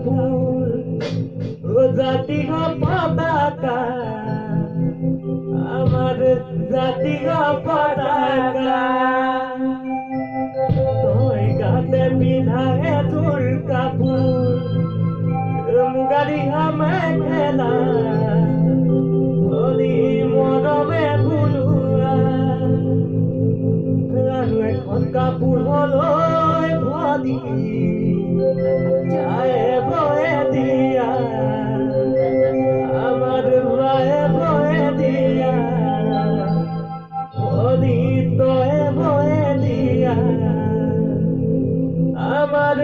কাপোৰ জাতীয় পতাকা আমার জাতীয় পতাকা তই গাতে পিন্ধায়ে তোৰ কাপোৰ মুগাৰী মেখেলা হলি মৰমে ফুলোৱা আৰু এখন কাপোৰলৈ ভৰি যায় বয়ে দিয়া আমার ভায়ে বয়ে দিয়া ভরি তয়ে বয়ে দিয়া আমার